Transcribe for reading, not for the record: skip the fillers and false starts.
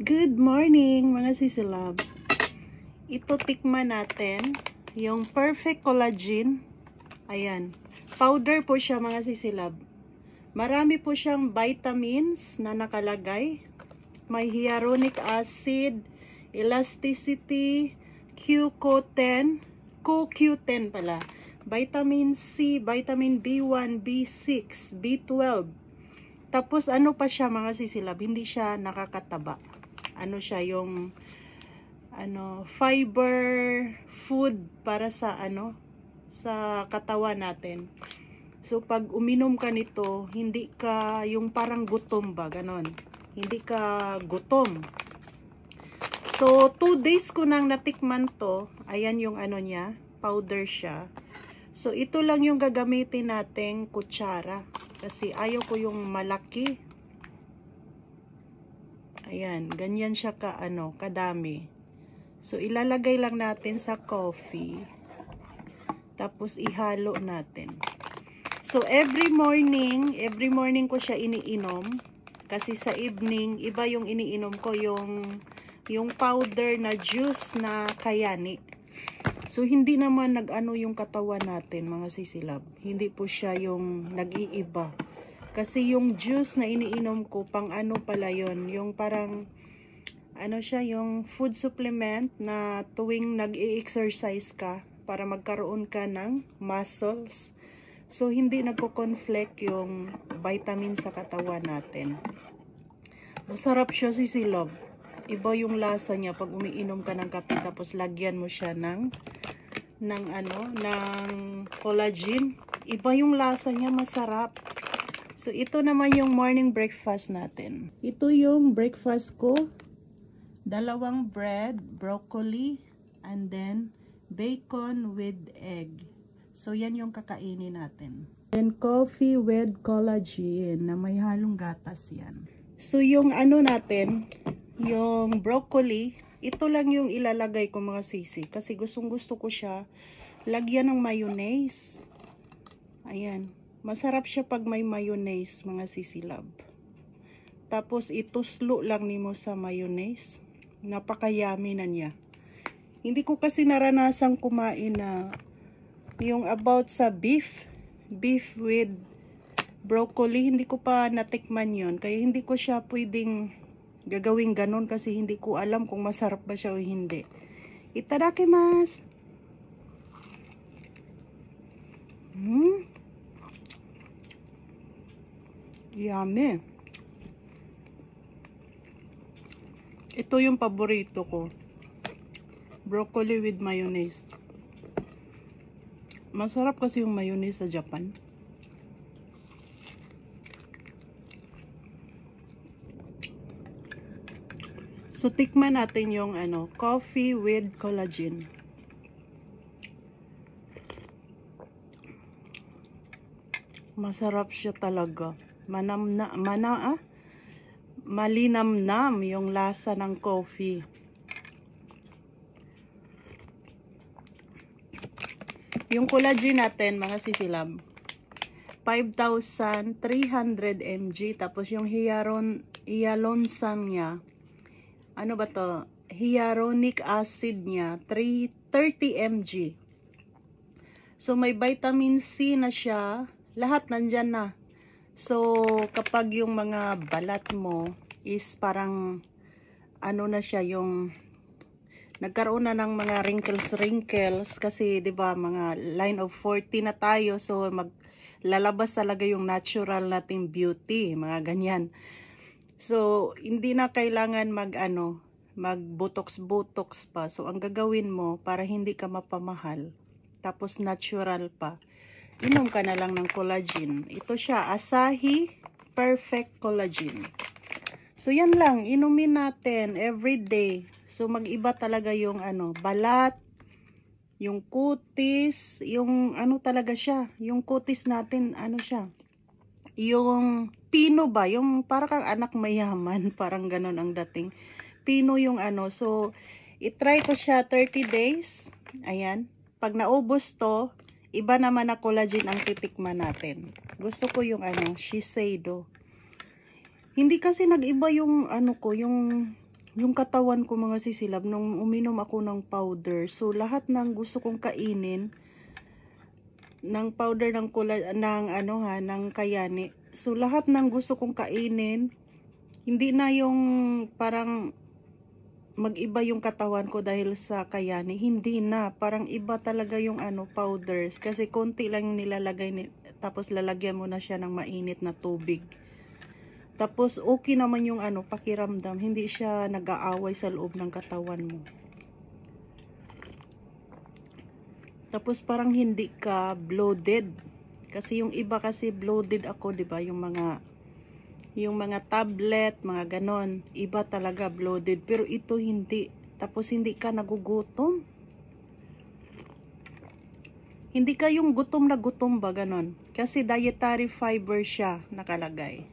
Good morning mga sisilab. Ito tikman natin yung Perfect Collagen. Ayan. Powder po siya mga sisilab. Marami po siyang vitamins na nakalagay. May hyaluronic acid, elasticity, CoQ10 pala. Vitamin C, vitamin B1, B6, B12. Tapos ano pa siya mga sisilab, hindi siya nakakataba. Ano siya yung fiber food para sa sa katawan natin. So pag uminom ka nito, hindi ka yung parang gutom ba, ganon. Hindi ka gutom. So 2 days ko nang natikman to. Ayan yung niya, powder siya. So ito lang yung gagamitin nating kutsara. Kasi ayaw ko yung malaki. Ayan, ganyan siya kadami. So ilalagay lang natin sa coffee. Tapos ihalo natin. So every morning ko siya iniinom. Kasi sa evening, iba yung iniinom ko, yung powder na juice na kayani. So hindi naman yung katawan natin mga sisilab. Hindi po siya yung nag-iiba. Kasi yung juice na iniinom ko, pang pala yun, yung parang siya, yung food supplement na tuwing nag-i-exercise ka para magkaroon ka ng muscles. So hindi nagko-conflict yung vitamin sa katawan natin. Masarap siya sisilab. Iba yung lasa niya pag umiinom ka ng kape tapos lagyan mo siya ng collagen. Iba yung lasa niya, masarap. So ito naman yung morning breakfast natin. Ito yung breakfast ko. 2 bread, broccoli, and then bacon with egg. So yan yung kakainin natin. Then coffee with collagen na may halong gatas yan. So yung natin, yung broccoli, ito lang yung ilalagay ko mga sisi. Kasi gustong-gusto ko siya lagyan ng mayonnaise. Ayan. Masarap siya pag may mayonnaise mga sisilab. Tapos ituslo lang nimo sa mayonnaise. Napakayami na niya. Hindi ko kasi naranasang kumain na yung about sa beef with broccoli. Hindi ko pa natikman yon. Kaya hindi ko siya pwedeng gagawin ganon kasi hindi ko alam kung masarap ba siya o hindi. Itadakimasu! Yummy. Ito yung paborito ko. Broccoli with mayonnaise. Masarap kasi yung mayonnaise sa Japan. So tikman natin yung coffee with collagen. Masarap siya talaga. Malinamnam yung lasa ng coffee. Yung collagen natin mga sisilab, 5,300 mg. Tapos yung hyaluronic niya, hyaluronic acid niya, 30 mg. So may vitamin C na siya. Lahat nandyan na. So kapag yung mga balat mo is parang na siya, yung nagkaroon na ng mga wrinkles kasi 'di ba mga line of 40 na tayo, so maglalabas talaga yung natural nating beauty, mga ganyan. So hindi na kailangan mag-botox pa. So ang gagawin mo para hindi ka mapamahal, tapos natural pa, inom ka na lang ng collagen. Ito siya, Asahi Perfect Collagen. So yan lang, inumin natin every day. So mag-iba talaga yung balat, yung kutis, yung talaga siya, yung kutis natin, siya, yung pino ba, yung para kang anak mayaman, parang ganon ang dating. Pino yung so i-try ko siya 30 days. Ayan, pag naubos to, iba naman na collagen ang titikman natin. Gusto ko yung Shiseido. Hindi kasi nag-iba yung yung yung katawan ko mga sisilab nung uminom ako ng powder. So lahat ng gusto kong kainin ng powder ng ng kayani. So lahat ng gusto kong kainin, hindi na yung parang mag-iba yung katawan ko dahil sa kayani. Hindi na, parang iba talaga yung powders kasi konti lang yung nilalagay tapos lalagyan mo na siya ng mainit na tubig. Tapos okay naman yung pakiramdam, hindi siya nag-aaway sa loob ng katawan mo. Tapos parang hindi ka bloated. Kasi yung iba kasi bloated ako, 'di ba? Yung mga tablet, mga ganon. Iba talaga bloated, pero ito hindi. Tapos hindi ka nagugutom. Hindi ka yung gutom na gutom ba ganon. Kasi dietary fiber siya nakalagay.